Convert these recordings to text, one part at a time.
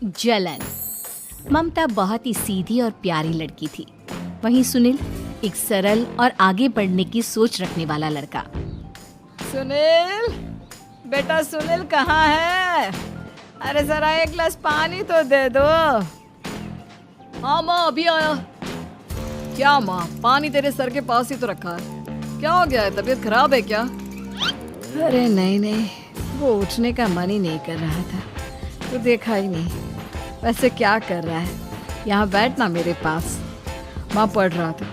जलन। ममता बहुत ही सीधी और प्यारी लड़की थी, वहीं सुनील एक सरल और आगे बढ़ने की सोच रखने वाला लड़का। सुनील, बेटा सुनील कहाँ है? अरे जरा एक गिलास पानी तो दे दो। हाँ माँ, अभी आया। क्या माँ, पानी तेरे सर के पास ही तो रखा है। क्या हो गया है, तबीयत खराब है क्या? अरे नहीं नहीं, वो उठने का मन ही नहीं कर रहा था, तो देखा ही नहीं। वैसे क्या कर रहा है? यहाँ बैठ ना मेरे पास। माँ पढ़ रहा था।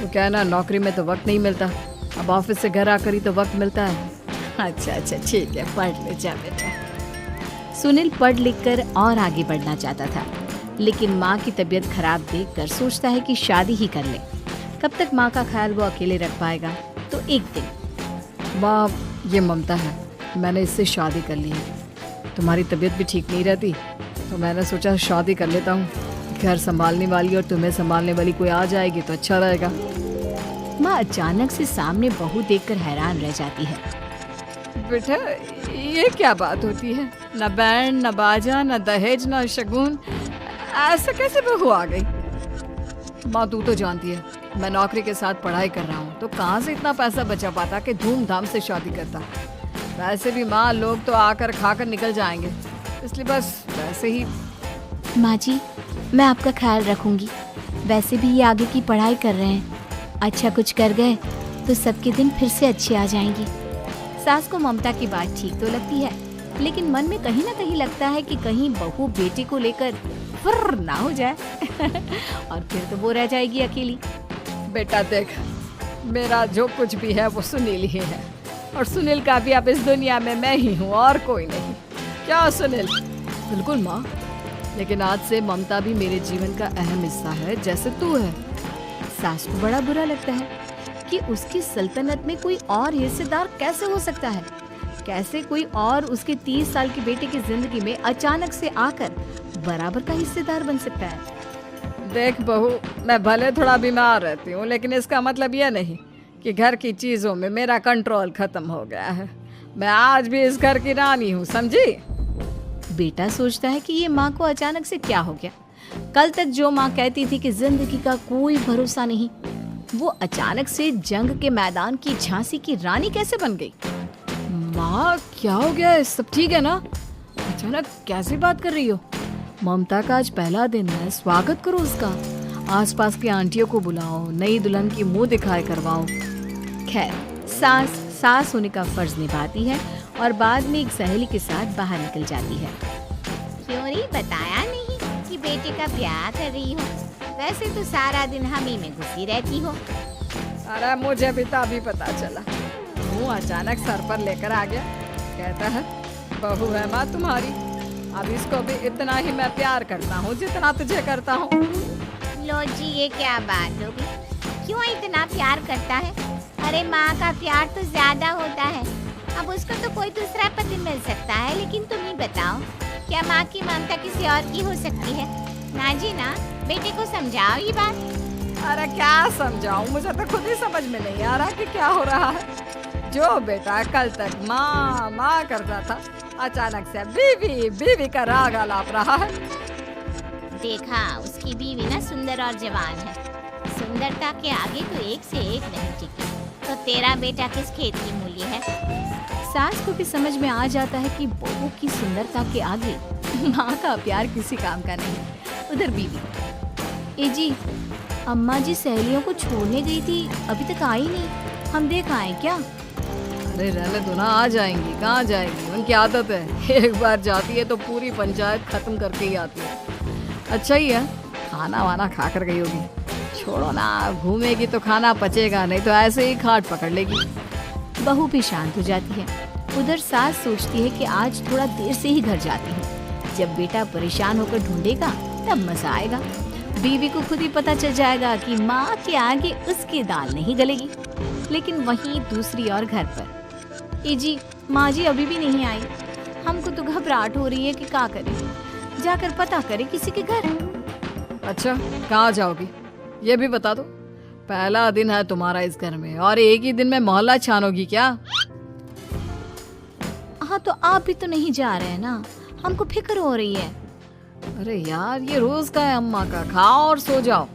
वो क्या है ना, नौकरी में तो वक्त नहीं मिलता, अब ऑफिस से घर आकर ही तो वक्त मिलता है। अच्छा अच्छा ठीक है, पढ़ ले जा बेटा। सुनील पढ़ लिख कर और आगे बढ़ना चाहता था, लेकिन माँ की तबीयत खराब देखकर सोचता है कि शादी ही कर ले। कब तक माँ का ख्याल वो अकेले रख पाएगा? तो एक दिन, माँ ये ममता है, मैंने इससे शादी कर ली है। तुम्हारी तबीयत भी ठीक नहीं रहती, तो मैंने सोचा शादी कर लेता हूँ। घर संभालने वाली और तुम्हें संभालने वाली कोई आ जाएगी तो अच्छा रहेगा। माँ अचानक से सामने बहू देखकर हैरान रह जाती है। बेटा ये क्या बात होती है? न बैंड, न बाजा, न दहेज, न शगुन, ऐसा कैसे बहू आ गई? माँ तू तो जानती है, मैं नौकरी के साथ पढ़ाई कर रहा हूँ, तो कहाँ से इतना पैसा बचा पाता कि धूमधाम से शादी करता। वैसे भी माँ, लोग तो आकर खाकर निकल जाएंगे, इसलिए बस वैसे ही। माँ जी, मैं आपका ख्याल रखूंगी। वैसे भी ये आगे की पढ़ाई कर रहे हैं, अच्छा कुछ कर गए तो सबके दिन फिर से अच्छे आ जाएंगी। सास को ममता की बात ठीक तो लगती है, लेकिन मन में कहीं ना कहीं लगता है कि कहीं बहू बेटी को लेकर फुर्र ना हो जाए और फिर तो वो रह जाएगी अकेली। बेटा देख, मेरा जो कुछ भी है वो सुनील ही है, और सुनील का भी अब इस दुनिया में मैं ही हूँ और कोई नहीं। क्या सुनील? बिल्कुल माँ, लेकिन आज से ममता भी मेरे जीवन का अहम हिस्सा है, जैसे तू है। सास को बड़ा बुरा लगता है कि उसकी सल्तनत में कोई और हिस्सेदार कैसे हो सकता है। कैसे कोई और उसके 30 साल की बेटे की जिंदगी में अचानक से आकर बराबर का हिस्सेदार बन सकता है। देख बहू, मैं भले थोड़ा बीमार रहती हूँ, लेकिन इसका मतलब यह नहीं कि घर की चीजों में मेरा कंट्रोल खत्म हो गया है। मैं आज भी इस घर की रानी हूँ, समझी? बेटा सोचता है कि ये माँ को अचानक से क्या हो गया। कल तक जो माँ कहती थी कि जिंदगी का कोई भरोसा नहीं, वो अचानक से जंग के मैदान की झांसी की रानी कैसे बन गई? माँ क्या हो गया है? सब ठीक है ना? अचानक कैसी बात कर रही हो? ममता का आज पहला दिन है, स्वागत करो उसका। आसपास की आंटियों को बुलाओ, नई दुल्हन की मुंह दिखाए करवाओ। खैर, सास होने का फर्ज निभाती है और बाद में एक सहेली के साथ बाहर निकल जाती है। क्यों री बताया नहीं कि बेटे का ब्याह कर रही हो? वैसे तो सारा दिन हम ही में घुसी रहती हो। अरे मुझे भी तभी पता चला, मुँह अचानक सर पर लेकर आ गया। कहता है बहू है माँ तुम्हारी। अब इसको भी इतना ही मैं प्यार करता हूँ जितना तुझे करता हूँ। लो जी, ये क्या बात होगी? क्यों इतना प्यार करता है? अरे माँ का प्यार तो ज्यादा होता है। अब उसको तो कोई दूसरा पति मिल सकता है, लेकिन तुम ही बताओ, क्या माँ की ममता किसी और की हो सकती है? ना जी ना, बेटे को समझाओ ये बात। अरे क्या समझाऊं, मुझे तो खुद ही समझ में नहीं आ रहा कि क्या हो रहा है। जो बेटा कल तक माँ माँ करता था, अचानक से बीवी बीवी का राग आलाप रहा है। देखा, उसकी बीवी ना सुंदर और जवान है। सुंदरता के आगे तो एक से एक नहीं टिकी। तो तेरा बेटा किस खेत की मूली है? सास को भी समझ में आ जाता है कि बहू की सुंदरता के आगे माँ का प्यार किसी काम का नहीं। उधर बीवी, ए जी, अम्मा जी सहेलियों को छोड़ने गई थी, अभी तक आई नहीं, हम देख आए क्या? अरे रहने दो ना, आ जाएंगी। कहाँ जाएंगी, उनकी आदत है, एक बार जाती है तो पूरी पंचायत खत्म करके ही आती है। अच्छा ही है, खाना वाना खा कर गई होगी। छोड़ो ना, घूमेगी तो खाना पचेगा, नहीं तो ऐसे ही खाट पकड़ लेगी। बहू भी शांत हो जाती है। उधर सास सोचती है कि आज थोड़ा देर से ही घर जाती हूँ, जब बेटा परेशान होकर ढूंढेगा तब मजा आएगा। बीवी को खुद ही पता चल जाएगा कि माँ के आगे उसकी दाल नहीं गलेगी। लेकिन वहीं दूसरी ओर घर पर, ए जी, माँ जी अभी भी नहीं आई। हमको तो घबराहट हो रही है कि क्या करें, जाकर पता करें किसी के घर। अच्छा, कहाँ जाओगी ये भी बता दो। पहला दिन है तुम्हारा इस घर में और एक ही दिन में मोहल्ला छानोगी क्या? हाँ, तो आप भी तो नहीं जा रहे हैं ना, हमको फिक्र हो रही है। अरे यार, ये रोज का है अम्मा का, खाओ और सो जाओ।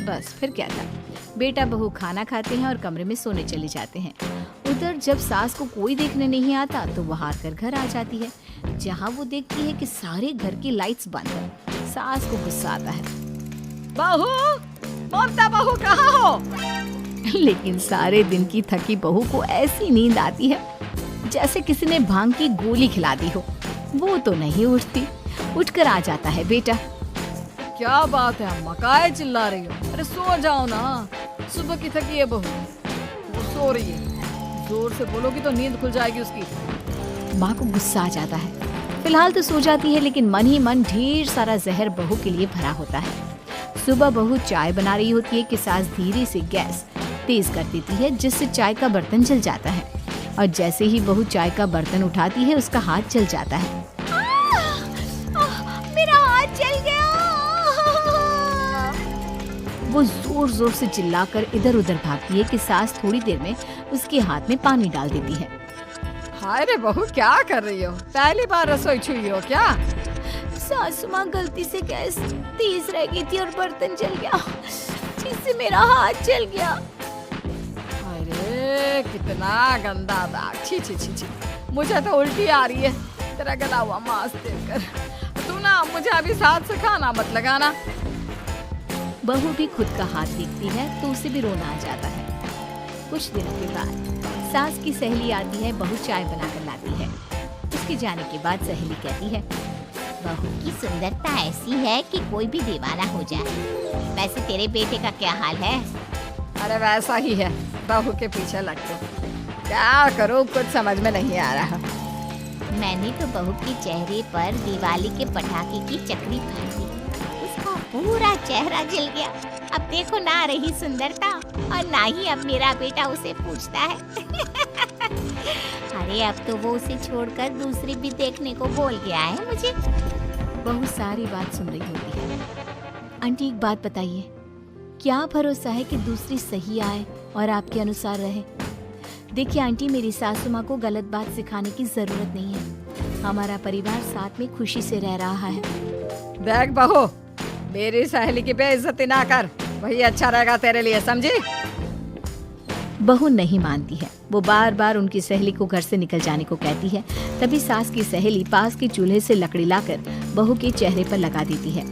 बस फिर क्या था, बेटा बहू खाना खाते हैं और कमरे में सोने चले जाते हैं। उधर जब सास को कोई देखने नहीं आता तो वो हार कर घर आ जाती है, जहाँ वो देखती है कि सारे घर की लाइट्स बंद है। सास को गुस्सा आता है, बहू, ममता बहू कहाँ हो? लेकिन सारे दिन की थकी बहू को ऐसी नींद आती है जैसे किसी ने भांग की गोली खिला दी हो। वो तो नहीं उठती। उठकर आ जाता है बेटा। क्या बात है अम्मा, काहे चिल्ला रही हो? अरे सो जाओ ना, सुबह की थकी है बहू, वो सो रही है। जोर से बोलोगी तो नींद खुल जाएगी उसकी। माँ को गुस्सा आ जाता है। फिलहाल तो सो जाती है, लेकिन मन ही मन ढेर सारा जहर बहू के लिए भरा होता है। सुबह बहू चाय बना रही होती है कि सास धीरे से गैस तेज कर देती है, जिससे चाय का बर्तन जल जाता है। और जैसे ही बहू चाय का बर्तन उठाती है, उसका हाथ जल जाता है। मेरा हाथ जल गया। वो जोर जोर से चिल्लाकर इधर उधर भागती है कि सास थोड़ी देर में उसके हाथ में पानी डाल देती है। हाय रे बहू, क्या कर रही हो? पहली बार रसोई छुई हो क्या? सासू माँ गलती से गैस तेज रह गई थी और बर्तन जल गया, जिससे मेरा हाथ जल गया। अरे कितना गंदा दाग, छी छी छी छी, मुझे तो उल्टी आ रही है तेरा गला हुआ मांस देखकर। तू ना मुझे अभी साथ से खाना मत लगाना। बहू भी खुद का हाथ देखती है तो उसे भी रोना आ जाता है। कुछ दिनों के बाद सास की सहेली आती है, बहू चाय बनाकर लाती है। उसके जाने के बाद सहेली कहती है, बहू की सुंदरता ऐसी है कि कोई भी दीवाना हो जाए। वैसे तेरे बेटे का क्या हाल है? अरे वैसा ही है, बहू के पीछे लगते। क्या करूं, कुछ समझ में नहीं आ रहा। मैंने तो बहू के चेहरे पर दिवाली के पटाखे की चक्री भर दी, उसका पूरा चेहरा जल गया। अब देखो ना रही सुंदरता, और ना ही अब मेरा बेटा उसे पूछता है। अरे अब तो वो उसे छोड़कर दूसरी भी देखने को बोल गया है मुझे। बहू सारी बात सुन रही होती है। आंटी एक बात बताइए, क्या भरोसा है कि दूसरी सही आए और आपके अनुसार रहे? देखिए आंटी, मेरी सासू माँ को गलत बात सिखाने की जरूरत नहीं है। हमारा परिवार साथ में खुशी से रह रहा है। देख बहू, मेरी सहेली की बेइज्जती ना कर, वही अच्छा रहेगा तेरे लिए, समझी? बहू नहीं मानती है। वो बार बार उनकी सहेली को घर से निकल जाने को कहती है। तभी सास की सहेली पास के चूल्हे से लकड़ी लाकर बहू के चेहरे पर लगा देती है।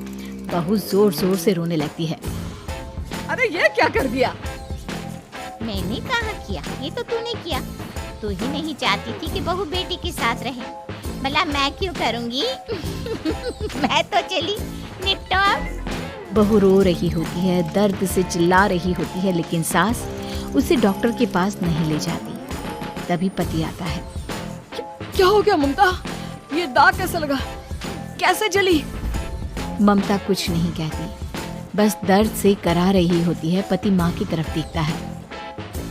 बहू जोर जोर से रोने लगती है। अरे ये क्या कर दिया? मैंने कहा किया, ये तो तूने किया। तू ही नहीं चाहती थी कि बहू बेटी के साथ रहे, भला मैं क्यों करूँगी? मैं तो चली, निपटो अब। बहू रो रही होती है, दर्द से चिल्ला रही होती है, लेकिन सास उसे डॉक्टर के पास नहीं ले जाती। तभी पति आता है। क्या हो गया ममता? ये दाग कैसे लगा, कैसे जली? ममता कुछ नहीं कहती, बस दर्द से करा रही होती है। पति माँ की तरफ देखता है।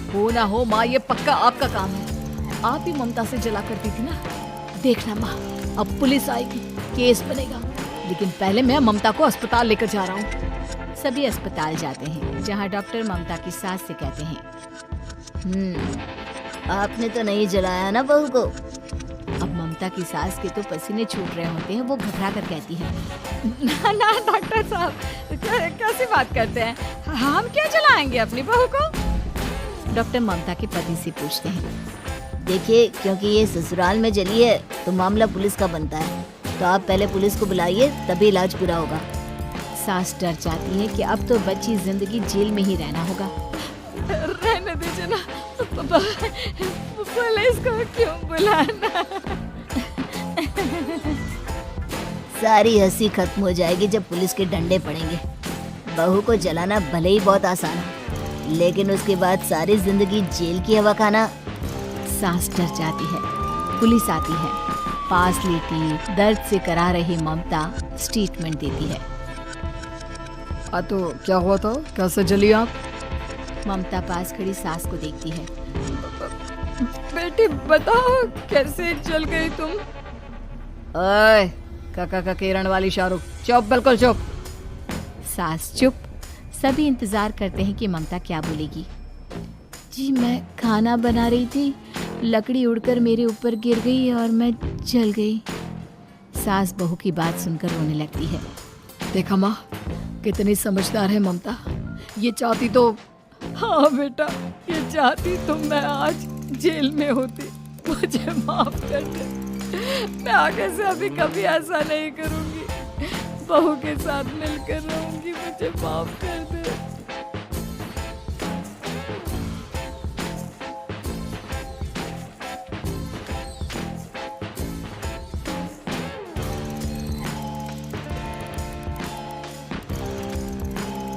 हो ना हो माँ, ये पक्का आपका काम है। आप ही ममता से जला करती थी ना। देखना माँ, अब पुलिस आएगी, केस बनेगा, लेकिन पहले मैं ममता को अस्पताल लेकर जा रहा हूँ। सभी अस्पताल जाते हैं, जहाँ डॉक्टर ममता की सास से कहते हैं, आपने तो नहीं जलाया ना बहू को? अब ममता की सास के तो पसीने छूट रहे होते हैं। वो घबरा कर कहती है, ना ना डॉक्टर साहब, कैसी बात करते हैं? हम क्या जलाएंगे अपनी बहू को? डॉक्टर ममता के पति से पूछते हैं। देखिए, क्योंकि ये ससुराल में जली है तो मामला पुलिस का बनता है, तो आप पहले पुलिस को बुलाइए, तभी इलाज पूरा होगा। सास डर जाती है कि अब तो बच्ची जिंदगी जेल में ही रहना होगा। रहने दीजिए ना, पुलिस को क्यों बुलाना? सारी हंसी खत्म हो जाएगी जब पुलिस के डंडे पड़ेंगे। बहू को जलाना भले ही बहुत आसान है, लेकिन उसके बाद सारी जिंदगी जेल की हवा खाना। सास डर जाती है। पुलिस आती है, पास लेटी दर्द से करा रही ममता स्टेटमेंट देती है। तो क्या हुआ था, कैसे जली आप? ममता पास खड़ी सास को देखती है। बेटी बताओ, कैसे जल गई तुम? ओए, काका का किरण वाली शाहरुख, चुप, बिल्कुल चुप। सास चुप। सभी इंतजार करते हैं कि ममता क्या बोलेगी। जी मैं खाना बना रही थी, लकड़ी उड़कर मेरे ऊपर गिर गई और मैं जल गई। सास बहू की बात सुनकर रोने लगती है। देखा माँ, कितनी समझदार है ममता। ये चाहती तो, हाँ बेटा, ये चाहती तो मैं आज जेल में होती। मुझे माफ कर दे। मैं आगे से अभी कभी ऐसा नहीं करूंगी। बहू के साथ मिलकर रहूंगी। मुझे माफ कर दे।